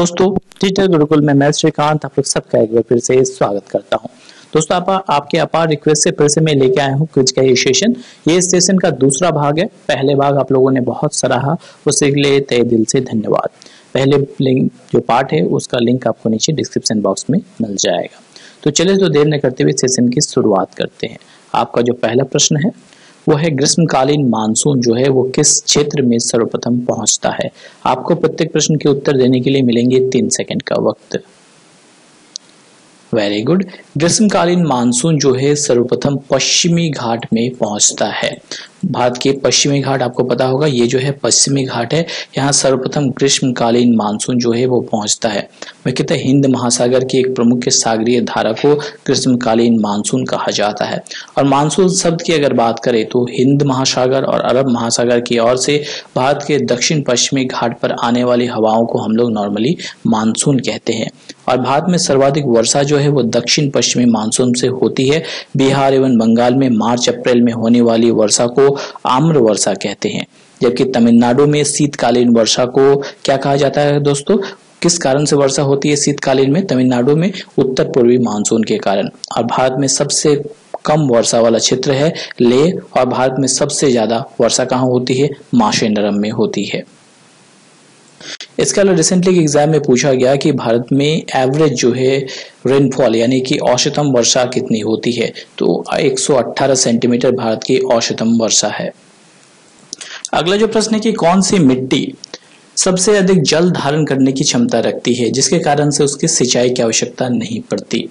दोस्तों, डिजिटल गुरुकुल में मैं श्रीकांत आप लोग सबका एक बार फिर से स्वागत करता हूं। दोस्तों, आपके अपार रिक्वेस्ट से फिर से मैं लेके आया हूं क्विज का ये सेशन। ये सेशन का दूसरा भाग है। पहले भाग आप लोगों ने बहुत सराहा, उसके लिए तहे दिल से धन्यवाद। पहले लिंक जो पार्ट है उसका लिंक आपको नीचे डिस्क्रिप्शन बॉक्स में मिल जाएगा। तो चलिए, तो देर न करते हुए सेशन की शुरुआत करते हैं। आपका जो पहला प्रश्न है वो है, ग्रीष्मकालीन मानसून जो है वो किस क्षेत्र में सर्वप्रथम पहुंचता है। आपको प्रत्येक प्रश्न के उत्तर देने के लिए मिलेंगे 3 सेकंड का वक्त। Very good. ग्रीष्मकालीन मानसून जो है सर्वप्रथम पश्चिमी घाट में पहुंचता है। भारत के पश्चिमी घाट आपको पता होगा, ये जो है पश्चिमी घाट है। यहाँ सर्वप्रथम ग्रीष्मकालीन मानसून जो है वो पहुंचता है। मुख्यतः हिंद महासागर की एक प्रमुख सागरीय धारा को ग्रीष्मकालीन मानसून कहा जाता है। और मानसून शब्द की अगर बात करें तो हिंद महासागर और अरब महासागर की ओर से भारत के दक्षिण पश्चिमी घाट पर आने वाली हवाओं को हम लोग नॉर्मली मानसून कहते हैं। और भारत में सर्वाधिक वर्षा जो है वो दक्षिण पश्चिमी मानसून से होती है। बिहार एवं बंगाल में मार्च अप्रैल में होने वाली वर्षा को आम्र वर्षा कहते हैं, जबकि तमिलनाडु में शीतकालीन वर्षा को क्या कहा जाता है दोस्तों? किस कारण से वर्षा होती है शीतकालीन में तमिलनाडु में? उत्तर पूर्वी मानसून के कारण। और भारत में सबसे कम वर्षा वाला क्षेत्र है लेह, और भारत में सबसे ज्यादा वर्षा कहाँ होती है? माशेनरम में होती है। इसके अलावा रिसेंटली एग्जाम में पूछा गया कि भारत में एवरेज जो है रेनफॉल यानी कि औसतम वर्षा कितनी होती है, तो 118 सेंटीमीटर भारत की औसतम वर्षा है। अगला जो प्रश्न है कि कौन सी मिट्टी सबसे अधिक जल धारण करने की क्षमता रखती है, जिसके कारण से उसकी सिंचाई की आवश्यकता नहीं पड़ती।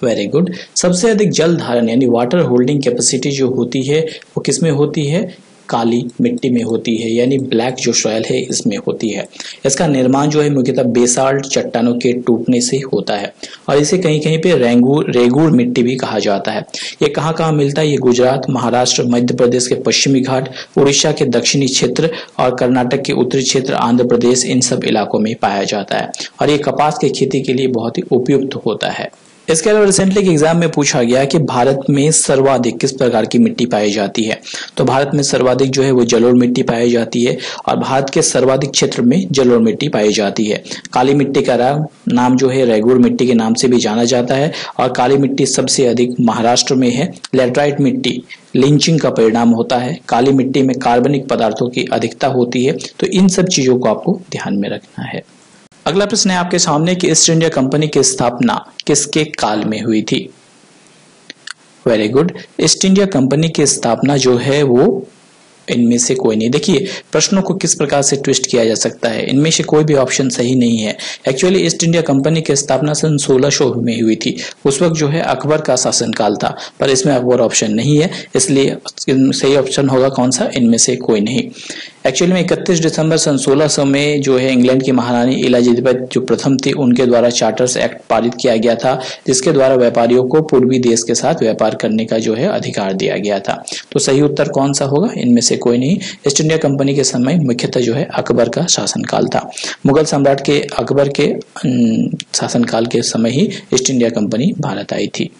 Very good. सबसे अधिक जल धारण यानी वाटर होल्डिंग कैपेसिटी जो होती है वो किसमें होती है? काली मिट्टी में होती है, यानी ब्लैक जो सॉइल है इसमें होती है। इसका निर्माण जो है मुख्यतः बेसाल्ट चट्टानों के टूटने से होता है। और इसे कहीं कहीं पे रेगूर मिट्टी भी कहा जाता है। ये कहाँ कहाँ मिलता है? ये गुजरात, महाराष्ट्र, मध्य प्रदेश के पश्चिमी घाट, उड़ीसा के दक्षिणी क्षेत्र और कर्नाटक के उत्तरी क्षेत्र, आंध्र प्रदेश, इन सब इलाकों में पाया जाता है। और ये कपास की खेती के लिए बहुत ही उपयुक्त होता है। इसके अलावा रिसेंटली के एग्जाम में पूछा गया कि भारत में सर्वाधिक किस प्रकार की मिट्टी पाई जाती है, तो भारत में सर्वाधिक जो है वो जलोढ़ मिट्टी पाई जाती है। और भारत के सर्वाधिक क्षेत्र में जलोढ़ मिट्टी पाई जाती है। काली मिट्टी का नाम जो है रेगूर मिट्टी के नाम से भी जाना जाता है। और काली मिट्टी सबसे अधिक महाराष्ट्र में है। लैटराइट मिट्टी लिंचिंग का परिणाम होता है। काली मिट्टी में कार्बनिक पदार्थों की अधिकता होती है। तो इन सब चीजों को आपको ध्यान में रखना है। अगला प्रश्न है आपके सामने कि ईस्ट इंडिया कंपनी की स्थापना किसके काल में हुई थी? Very good. East India company की स्थापना जो है वो इनमें से कोई नहीं। देखिए, प्रश्नों को किस प्रकार से ट्विस्ट किया जा सकता है, इनमें से कोई भी ऑप्शन सही नहीं है। एक्चुअली ईस्ट इंडिया कंपनी की स्थापना सन 1600 में हुई थी। उस वक्त जो है अकबर का शासनकाल था, पर इसमें अकबर ऑप्शन नहीं है, इसलिए सही ऑप्शन होगा कौन सा? इनमें से कोई नहीं। एक्चुअली में 31 दिसंबर सन 1600 में जो है इंग्लैंड की महारानी इलिजाबेथ जो प्रथम थी उनके द्वारा चार्टर्स एक्ट पारित किया गया था, जिसके द्वारा व्यापारियों को पूर्वी देश के साथ व्यापार करने का जो है अधिकार दिया गया था। तो सही उत्तर कौन सा होगा? इनमें से कोई नहीं। ईस्ट इंडिया कंपनी के समय मुख्यतः जो है अकबर का शासनकाल था। मुगल सम्राट के अकबर के शासनकाल के समय ही ईस्ट इंडिया कंपनी भारत आई थी।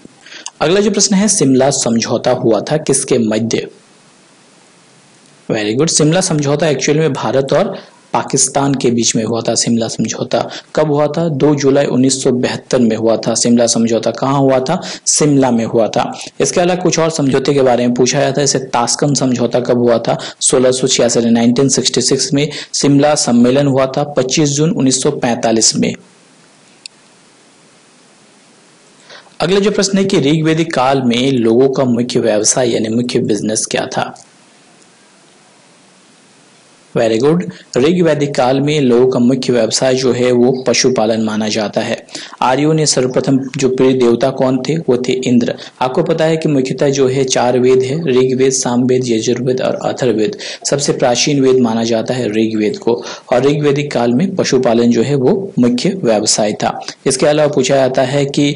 अगला जो प्रश्न है, शिमला समझौता हुआ था किसके मध्य? Very good. शिमला समझौता एक्चुअली में भारत और पाकिस्तान के बीच में हुआ था। शिमला समझौता कब हुआ था? 2 जुलाई 1972 में हुआ था। शिमला समझौता कहाँ हुआ था? शिमला में हुआ था। इसके अलावा कुछ और समझौते के बारे में पूछा जाता है। जैसे ताशकंद समझौता कब हुआ था? 1666 1966 में। शिमला सम्मेलन हुआ था 25 जून 1945 में। अगला जो प्रश्न है कि ऋग्वैदिक काल में लोगों का मुख्य व्यवसाय यानी मुख्य बिजनेस क्या था? Very good. ऋग्वैदिक काल में लोगों का मुख्य व्यवसाय जो है वो पशुपालन माना जाता है। आर्यों ने सर्वप्रथम जो प्रिय देवता कौन थे? वो थे इंद्र। आपको पता है कि मुख्यतः जो है 4 वेद है, ऋग्वेद, सामवेद, यजुर्वेद और अथर्ववेद। सबसे प्राचीन वेद माना जाता है ऋग्वेद को। और ऋग्वैदिक काल में पशुपालन जो है वो मुख्य व्यवसाय था। इसके अलावा पूछा जाता है कि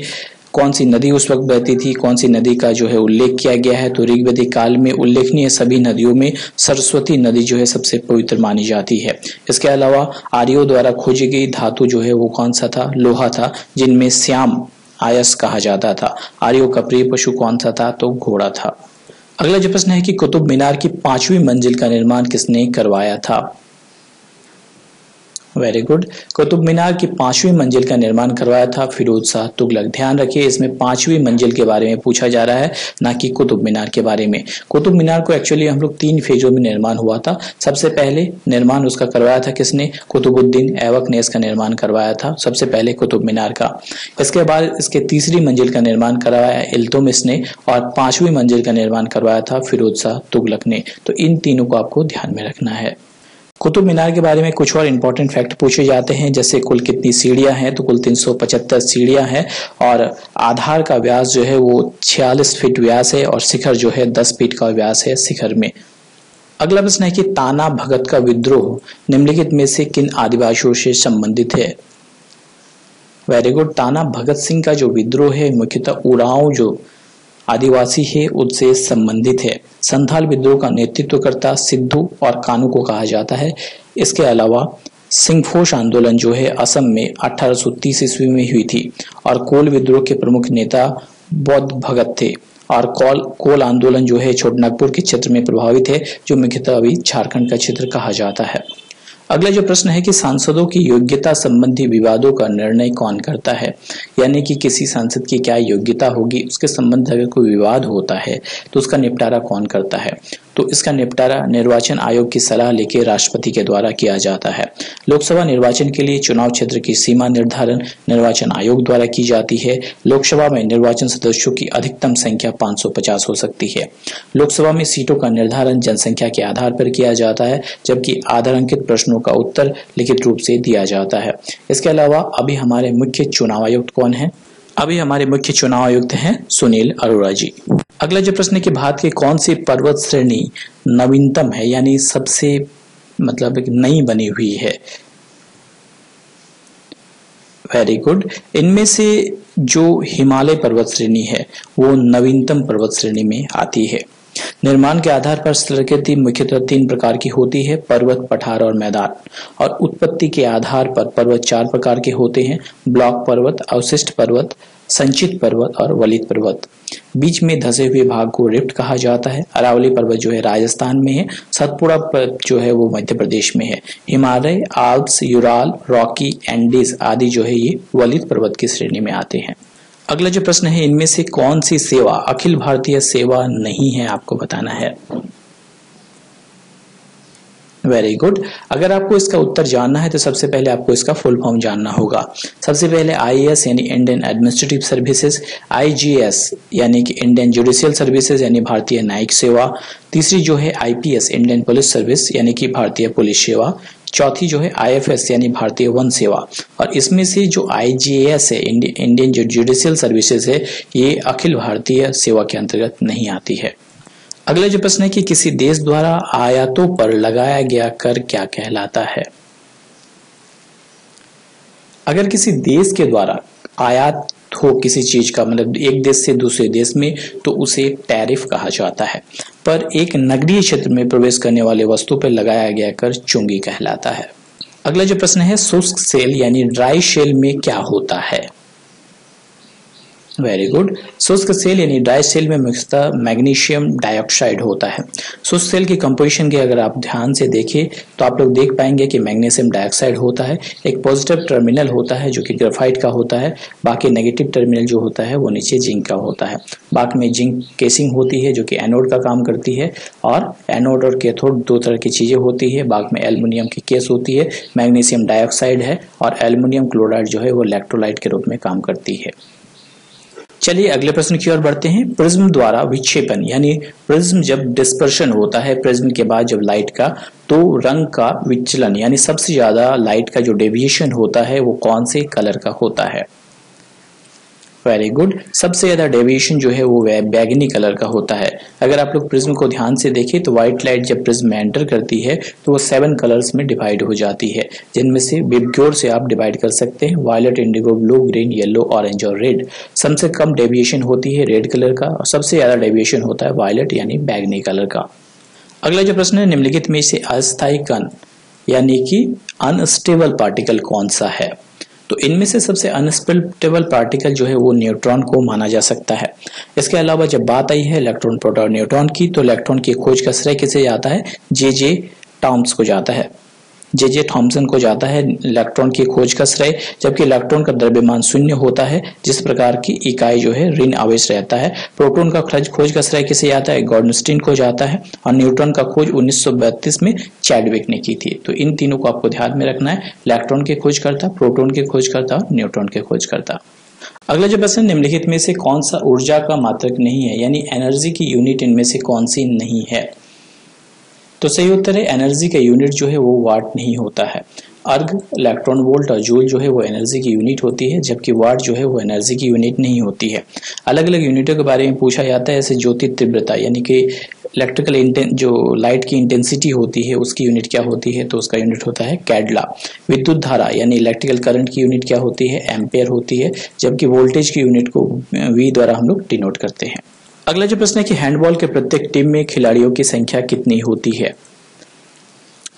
कौन सी नदी उस वक्त बहती थी, कौन सी नदी का जो है उल्लेख किया गया है? तो ऋग्वैदिक काल में उल्लेखनीय सभी नदियों में सरस्वती नदी जो है सबसे पवित्र मानी जाती है। इसके अलावा आर्यों द्वारा खोजी गई धातु जो है वो कौन सा था? लोहा था, जिनमें श्याम आयस कहा जाता था। आर्यों का प्रिय पशु कौन सा था? तो घोड़ा था। अगला जो प्रश्न है कि कुतुब मीनार की 5वीं मंजिल का निर्माण किसने करवाया था? Very good. कुतुब मीनार की 5वीं मंजिल का निर्माण करवाया था फिरोज शाह तुगलक। ध्यान रखिए इसमें 5वीं मंजिल के बारे में पूछा जा रहा है, ना कि कुतुब मीनार के बारे में। कुतुब मीनार को एक्चुअली हम लोग 3 फेजों में निर्माण हुआ था। सबसे पहले निर्माण उसका करवाया था किसने? कुतुबुद्दीन ऐबक ने इसका निर्माण करवाया था सबसे पहले कुतुब मीनार का। इसके बाद इसके 3री मंजिल का निर्माण करवाया इल्तुतमिश ने और 5वीं मंजिल का निर्माण करवाया था फिरोज शाह तुगलक ने। तो इन तीनों को आपको ध्यान में रखना है। कुतुब मीनार के बारे में कुछ और इंपॉर्टेंट फैक्ट पूछे जाते हैं, जैसे कुल कितनी सीढ़ियां हैं, तो कुल 375 सीढ़ियां हैं और आधार का व्यास जो है वो 46 फीट व्यास है और शिखर जो है 10 फीट का व्यास है शिखर में। अगला प्रश्न है कि ताना भगत का विद्रोह निम्नलिखित में से किन आदिवासियों से संबंधित है? Very good. ताना भगत सिंह का जो विद्रोह है मुख्यतः उरांव जो आदिवासी है उससे संबंधित है। संथाल विद्रोह का नेतृत्वकर्ता सिद्धू और कानू को कहा जाता है। इसके अलावा सिंहफोश आंदोलन जो है असम में 1830 ईस्वी में हुई थी और कोल विद्रोह के प्रमुख नेता बौद्ध भगत थे और कोल आंदोलन जो है छोटानागपुर के क्षेत्र में प्रभावित है, जो मुख्यतः अभी झारखंड का क्षेत्र कहा जाता है। अगला जो प्रश्न है कि सांसदों की योग्यता संबंधी विवादों का निर्णय कौन करता है? यानी कि किसी सांसद की क्या योग्यता होगी, उसके संबंध में अगर कोई विवाद होता है तो उसका निपटारा कौन करता है? तो इसका निपटारा निर्वाचन आयोग की सलाह लेकर राष्ट्रपति के द्वारा किया जाता है। लोकसभा निर्वाचन के लिए चुनाव क्षेत्र की सीमा निर्धारण निर्वाचन आयोग द्वारा की जाती है। लोकसभा में निर्वाचन सदस्यों की अधिकतम संख्या 550 हो सकती है। लोकसभा में सीटों का निर्धारण जनसंख्या के आधार पर किया जाता है, जबकि आधारांकित प्रश्नों का उत्तर लिखित रूप से दिया जाता है। इसके अलावा अभी हमारे मुख्य चुनाव आयुक्त कौन है? अभी हमारे मुख्य चुनाव आयुक्त हैं सुनील अरोड़ा जी। अगला जो प्रश्न है कि भारत की कौन सी पर्वत श्रेणी नवीनतम है, यानी सबसे मतलब नई बनी हुई है? Very good. इनमें से जो हिमालय पर्वत श्रेणी है वो नवीनतम पर्वत श्रेणी में आती है। निर्माण के आधार पर स्थलाकृति मुख्यतः 3 प्रकार की होती है, पर्वत, पठार और मैदान। और उत्पत्ति के आधार पर पर्वत 4 प्रकार के होते हैं, ब्लॉक पर्वत, अवशिष्ट पर्वत, संचित पर्वत और वलित पर्वत। बीच में धसे हुए भाग को रिफ्ट कहा जाता है। अरावली पर्वत जो है राजस्थान में है, सतपुड़ा जो है वो मध्य प्रदेश में है। Himalaya, Alps, Ural, Rocky, Andes आदि जो है ये वलित पर्वत की श्रेणी में आते हैं। अगला जो प्रश्न है इनमें से कौन सी सेवा अखिल भारतीय सेवा नहीं है, आपको बताना है। Very good. अगर आपको इसका उत्तर जानना है तो सबसे पहले आपको इसका फुल फॉर्म जानना होगा। सबसे पहले आईएएस यानी इंडियन एडमिनिस्ट्रेटिव सर्विसेज, आईजीएस यानी कि इंडियन जुडिशियल सर्विसेज यानी भारतीय न्यायिक सेवा, तीसरी जो है आईपीएस इंडियन पुलिस सर्विस यानी कि भारतीय पुलिस सेवा, चौथी जो है आईएफएस यानी भारतीय वन सेवा। और इसमें से जो आईजीएस है इंडियन जुडिशियल सर्विसेज है ये अखिल भारतीय सेवा के अंतर्गत नहीं आती है। अगला जो प्रश्न है कि किसी देश द्वारा आयातों पर लगाया गया कर क्या कहलाता है? अगर किसी देश के द्वारा आयात हो किसी चीज का, मतलब एक देश से दूसरे देश में, तो उसे टैरिफ कहा जाता है। पर एक नगरीय क्षेत्र में प्रवेश करने वाले वस्तु पर लगाया गया कर चुंगी कहलाता है। अगला जो प्रश्न है शुष्क सेल यानी ड्राई सेल में क्या होता है? Very good. शुष्क सेल यानी ड्राई सेल में मुख्यतः मैग्नीशियम डाइऑक्साइड होता है। शुष्क सेल की कंपोजिशन के अगर आप ध्यान से देखें तो आप लोग देख पाएंगे कि मैग्नीशियम डाइऑक्साइड होता है, एक पॉजिटिव टर्मिनल होता है जो कि ग्रेफाइट का होता है, बाकी नेगेटिव टर्मिनल जो होता है वो नीचे जिंक का होता है। बाकी में जिंक केसिंग होती है जो कि एनोड का काम करती है और एनोड और कैथोड 2 तरह की चीजें होती है। बाकी में एल्युमिनियम की केस होती है, मैग्नीशियम डाइऑक्साइड है और एल्युमिनियम क्लोराइड जो है वो इलेक्ट्रोलाइट के रूप में काम करती है। चलिए अगले प्रश्न की ओर बढ़ते हैं। प्रिज्म द्वारा विक्षेपण यानी प्रिज्म जब डिस्पर्शन होता है प्रिज्म के बाद जब लाइट का, तो रंग का विचलन यानी सबसे ज्यादा लाइट का जो डेविएशन होता है वो कौन से कलर का होता है? Very good. सबसे ज्यादा डेविएशन जो है वो बैगनी कलर का होता है। अगर आप लोग प्रिज्म को ध्यान से देखें तो व्हाइट लाइट जब प्रिज्म में एंटर करती है तो वो 7 कलर्स में डिवाइड हो जाती है, जिनमें से विबग्योर से आप डिवाइड कर सकते हैं violet, indigo, blue, green, yellow, orange और रेड। सबसे कम डेविएशन होती है रेड कलर का और सबसे ज्यादा डेविएशन होता है वायलेट यानी बैगनी कलर का। अगला जो प्रश्न है निम्नलिखित में से अस्थायी कण यानी कि अनस्टेबल पार्टिकल कौन सा है? तो इनमें से सबसे अनस्टेबल पार्टिकल जो है वो न्यूट्रॉन को माना जा सकता है। इसके अलावा जब बात आई है इलेक्ट्रॉन, प्रोटॉन और न्यूट्रॉन की, तो इलेक्ट्रॉन की खोज का श्रेय किसे जाता है? जे टॉम्स को जाता है। जे थॉमसन को जाता है इलेक्ट्रॉन की खोज का श्रेय, जबकि इलेक्ट्रॉन का द्रव्यमान शून्य होता है जिस प्रकार की इकाई जो है ऋण आवेश रहता है। प्रोटॉन का खोज का श्रेय किसे जाता है? गॉर्डनस्टीन को जाता है। और न्यूट्रॉन का खोज 1932 में चैडविक ने की थी। तो इन तीनों को आपको ध्यान में रखना है, इलेक्ट्रॉन के खोजकर्ता, प्रोटॉन के खोजकर्ता और न्यूट्रॉन के खोजकर्ता। अगला जो प्रश्न, निम्नलिखित में से कौन सा ऊर्जा का मात्रक नहीं है, यानी एनर्जी की यूनिट इनमें से कौन सी नहीं है? तो सही उत्तर है एनर्जी का यूनिट जो है वो वाट नहीं होता है। अर्ग, इलेक्ट्रॉन वोल्ट और जूल जो है वो एनर्जी की यूनिट होती है, जबकि वाट जो है वो एनर्जी की यूनिट नहीं होती है। अलग अलग यूनिटों के बारे में पूछा जाता है, जैसे ज्योति तीव्रता यानी कि इलेक्ट्रिकल जो लाइट की इंटेंसिटी होती है उसकी यूनिट क्या होती है? तो उसका यूनिट होता है कैडला। विद्युत धारा यानी इलेक्ट्रिकल करंट की यूनिट क्या होती है? एम्पेयर होती है, जबकि वोल्टेज की यूनिट को वी द्वारा हम लोग डिनोट करते हैं। अगला जो प्रश्न है कि हैंडबॉल के प्रत्येक टीम में खिलाड़ियों की संख्या कितनी होती है?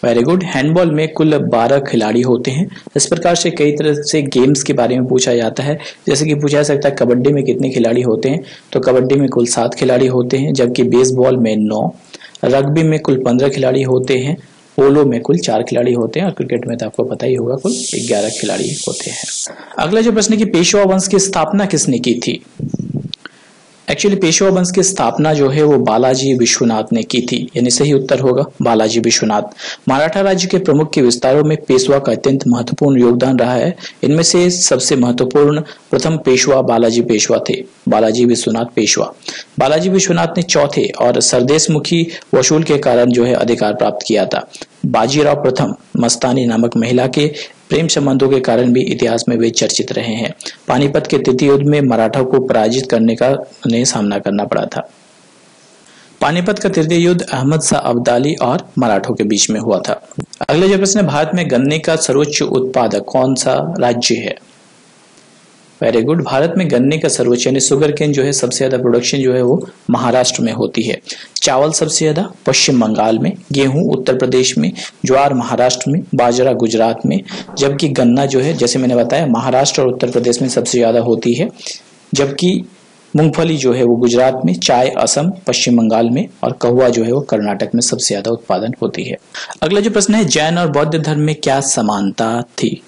Very good. हैंडबॉल में कुल 12 खिलाड़ी होते हैं। इस प्रकार से कई तरह से गेम्स के बारे में पूछा जाता है, जैसे कि पूछा जा सकता है कबड्डी में कितने खिलाड़ी होते हैं? तो कबड्डी में कुल 7 खिलाड़ी होते हैं, जबकि बेसबॉल में 9, रग्बी में कुल 15 खिलाड़ी होते हैं, पोलो में कुल 4 खिलाड़ी होते हैं और क्रिकेट में तो आपको पता ही होगा कुल 11 खिलाड़ी होते हैं। अगला जो प्रश्न है कि पेशवा वंश की स्थापना किसने की थी? एक्चुअली पेशवा वंश की स्थापना जो है वो बालाजी विश्वनाथ ने की थी, यानी सही उत्तर होगा बालाजी विश्वनाथ। मराठा राज्य के प्रमुख के विस्तारों में पेशवा का अत्यंत महत्वपूर्ण योगदान रहा है। इनमें से सबसे महत्वपूर्ण प्रथम पेशवा बालाजी पेशवा थे, बालाजी विश्वनाथ पेशवा। बालाजी विश्वनाथ ने चौथे और सरदेशमुखी वसूल के कारण जो है अधिकार प्राप्त किया था। बाजीराव प्रथम मस्तानी नामक महिला के प्रेम संबंधों के कारण भी इतिहास में वे चर्चित रहे हैं। पानीपत के तृतीय युद्ध में मराठा को पराजित करने का उन्हें सामना करना पड़ा था। पानीपत का तृतीय युद्ध अहमद शाह अब्दाली और मराठों के बीच में हुआ था। अगले जो प्रश्न है, भारत में गन्ने का सर्वोच्च उत्पादक कौन सा राज्य है? Very good. भारत में गन्ने का सर्वोच्च यानी शुगर केन जो है सबसे ज्यादा प्रोडक्शन जो है वो महाराष्ट्र में होती है। चावल सबसे ज्यादा पश्चिम बंगाल में, गेहूं उत्तर प्रदेश में, ज्वार महाराष्ट्र में, बाजरा गुजरात में, जबकि गन्ना जो है जैसे मैंने बताया महाराष्ट्र और उत्तर प्रदेश में सबसे ज्यादा होती है, जबकि मूंगफली जो है वो गुजरात में, चाय असम पश्चिम बंगाल में और कहवा जो है वो कर्नाटक में सबसे ज्यादा उत्पादन होती है। अगला जो प्रश्न है, जैन और बौद्ध धर्म में क्या समानता थी?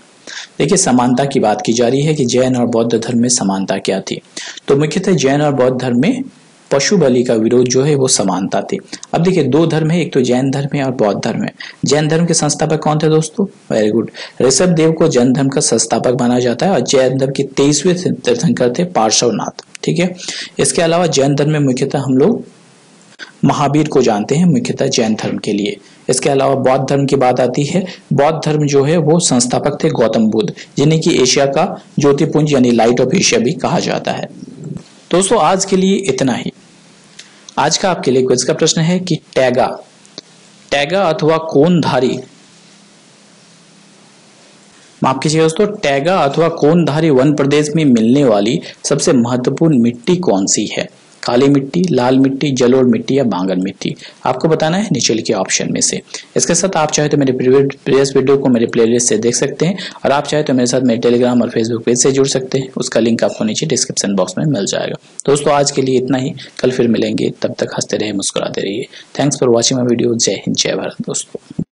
देखिए समानता की बात की जा रही है कि जैन और बौद्ध धर्म में समानता क्या थी। तो मुख्यतः जैन और बौद्ध धर्म में पशु बलि का विरोध जो है वो समानता थी। अब देखिए दो धर्म है, एक तो जैन धर्म है और बौद्ध धर्म है। जैन धर्म के संस्थापक कौन थे दोस्तों? वेरी गुड, ऋषभ देव को जैन धर्म का संस्थापक माना जाता है और जैन धर्म के 23वें तीर्थंकर थे पार्श्वनाथ। ठीक है, इसके अलावा जैन धर्म में मुख्यतः हम लोग महावीर को जानते हैं मुख्यतः जैन धर्म के लिए। इसके अलावा बौद्ध धर्म की बात आती है, बौद्ध धर्म जो है वो संस्थापक थे गौतम बुद्ध, जिन्हें की एशिया का ज्योतिपुंज यानी लाइट ऑफ एशिया भी कहा जाता है। दोस्तों आज के लिए इतना ही। आज का आपके लिए क्विज का प्रश्न है कि टैगा अथवा कोनधारी, माफ कीजिएगा दोस्तों, टैगा अथवा कोनधारी वन प्रदेश में मिलने वाली सबसे महत्वपूर्ण मिट्टी कौन सी है? काली मिट्टी, लाल मिट्टी, जलोढ़ मिट्टी या बांगर मिट्टी? आपको बताना है नीचे लिखे ऑप्शन में से। इसके साथ आप चाहे तो मेरे प्रीवियस वीडियो को मेरे प्लेलिस्ट से देख सकते हैं और आप चाहे तो मेरे साथ मेरे टेलीग्राम और फेसबुक पेज से जुड़ सकते हैं। उसका लिंक आपको नीचे डिस्क्रिप्शन बॉक्स में मिल जाएगा। दोस्तों आज के लिए इतना ही, कल फिर मिलेंगे, तब तक हंसते रहिए, मुस्कुराते रहिए। Thanks for watching my video. जय हिंद, जय भारत दोस्तों।